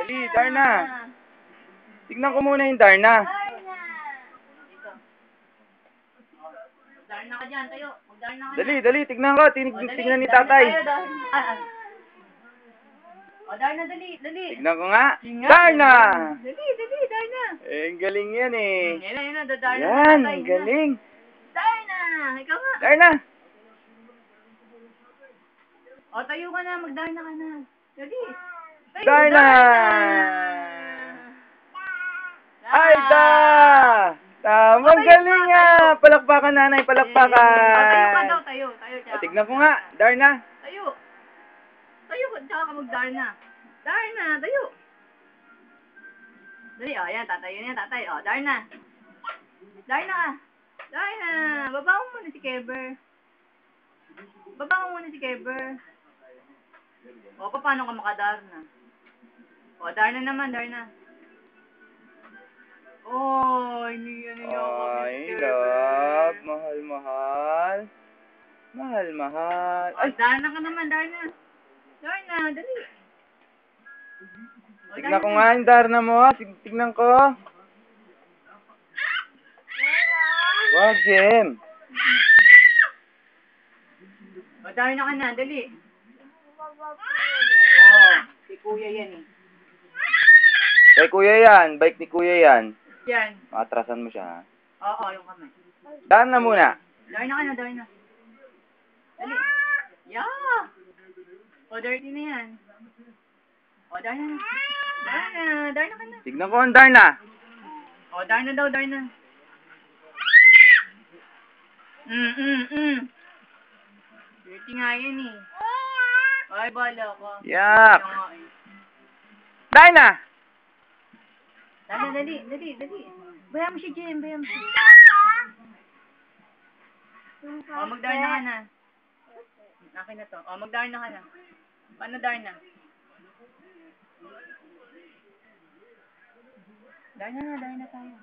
Dali, Darna. Tignan ko muna yung Darna. Darna ka dyan, tayo. Magdarna ka Dali, na. dali, tignan ko. Tignan ni tatay. O, Darna, dali, dali. Tignan ko nga. Darna! Dali, Darna. Eh, ang galing yan eh. Yan na, Darna. Yan, ang galing. Darna, ikaw nga. Darna! O, tayo ka na, magdarna ka na. Dali. Tayo, Darna! Ay, da! Tama, galing nga. Palakpakan, nanay, palakpakan. Tayo ka daw, tayo. O, tignan ko nga. Darna. Tayo. Tayo, tsaka ka magdarna. Darna, tayo. Dali, o, yan, tatayo niya, tatay. O, Darna. Darna ka. Darna, baba mo muna si Keber. Baba mo muna si Keber. O, paano ka makadarna? O, Darna naman, Darna. Oh, hindi yan niya ako, Ay, love. Mahal, mahal. Mahal, mahal. Ay, Darna ka naman, Darna. Darna, dali. O, Tignan ko nga yung Darna mo. Tignan ko. Wag, Jem. O, Darna ka na, dali. Oh, si Kuya yan eh. Kay kuya yan. Bike ni kuya yan. Yan. Maatrasan mo siya, ha? Oo, yung kamay. Darna muna. Darna ka na, Darna. Dali. Yeah! O, dirty na yan. O, Darna na. Darna ka na. Tignan ko ang Darna. O, Darna daw, Darna. Dirty nga yan eh. Ay, bala ko. Yak. Ito nga eh. Darna! Darna, dali. Bayaan mo si Jem, bayaan mo siya. O, magdarna ka na. Akin na to. O, magdarna ka na. Paano Darna? Darna tayo.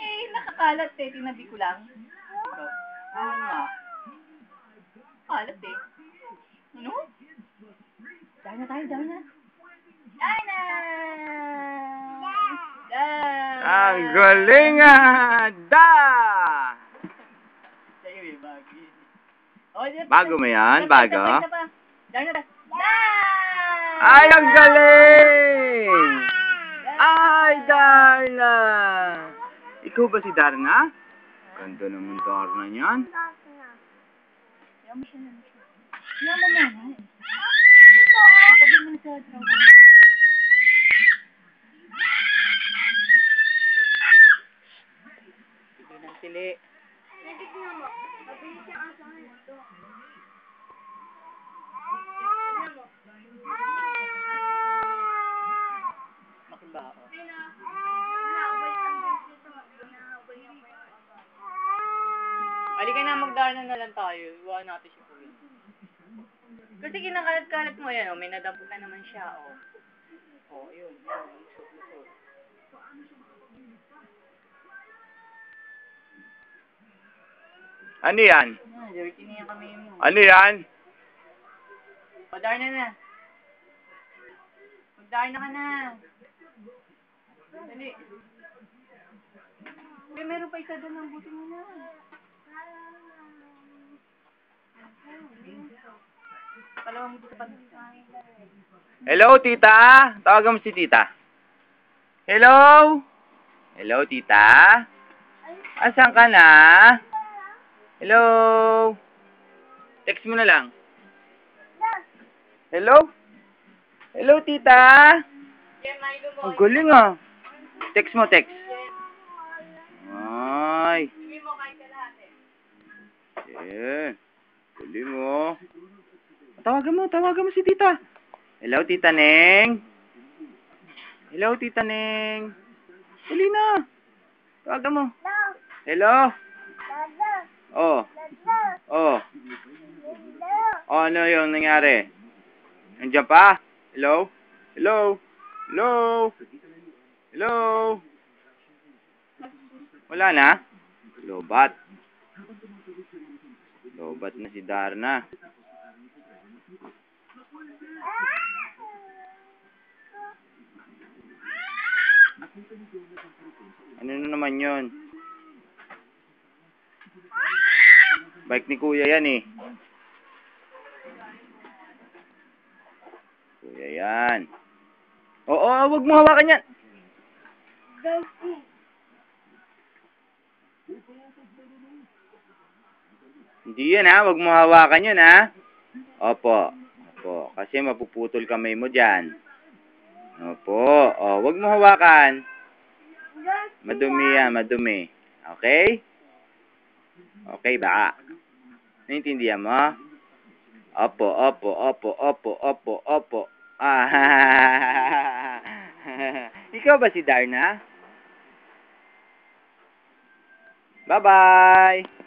Eh, nakakalat eh. Tinabi ko lang. Oo nga. Kalat eh. Ano? Darna tayo, Darna. Darna! Ang galing ah! Da! Sa'yo eh, bago yun. Oh, Bago mo yan? Bago? Darna. Ay, ang galing! Ay, Darna! Ikaw ba si Darna? Ganda naman Darna niyan. Kaya mo siya na siya. Kaya mo muna eh. Sabi mo na sa trabaho. Sige ng tili. Natignan mo. Mabilis yung aso ngayon. Ito. Makibaho. Halika na, magdarna na lang tayo. Iwan natin si Kuya. Kasi kinakalat-kalat mo yan, oh. May nadampo na naman siya, oh. Oh, yun. Lusot. Ano yan? Dirty niya kami mo. Ano yan? Magdarna na. Magdarna ka na. Dali. Uy, meron pa isa doon. Ang buti mo na. Palawang mo dito pa. Hello, tita? Tawagan mo si tita. Hello? Hello, tita? Asan ka na? Hello? Text mo na lang. Hello? Hello, tita? Ang galing ah. Text mo, text. Ay. Yeah. Galing mo. Tawagan mo si tita. Hello, tita Neng. Hello, tita Neng. Dali na. Tawagan mo. Hello? Oh. Oh. Oh, ano yung nangyari? Nandiyan pa? Hello? Hello? Hello? Hello? Wala na? Lobat. Lobat na si Darna. naman yun. Bike ni kuya yan eh. Kuya yan. Oo, wag mo hawakan yan. Hindi yan ha, wag mo hawakan yun ha. Opo. Opo, kasi mapuputol kamay mo dyan. Opo, wag mo hawakan. Madumi yan, madumi. Okay? Okay ba? Naintindihan mo? Opo, opo, opo, opo, opo, opo. Ikaw ba si Darna? Bye-bye!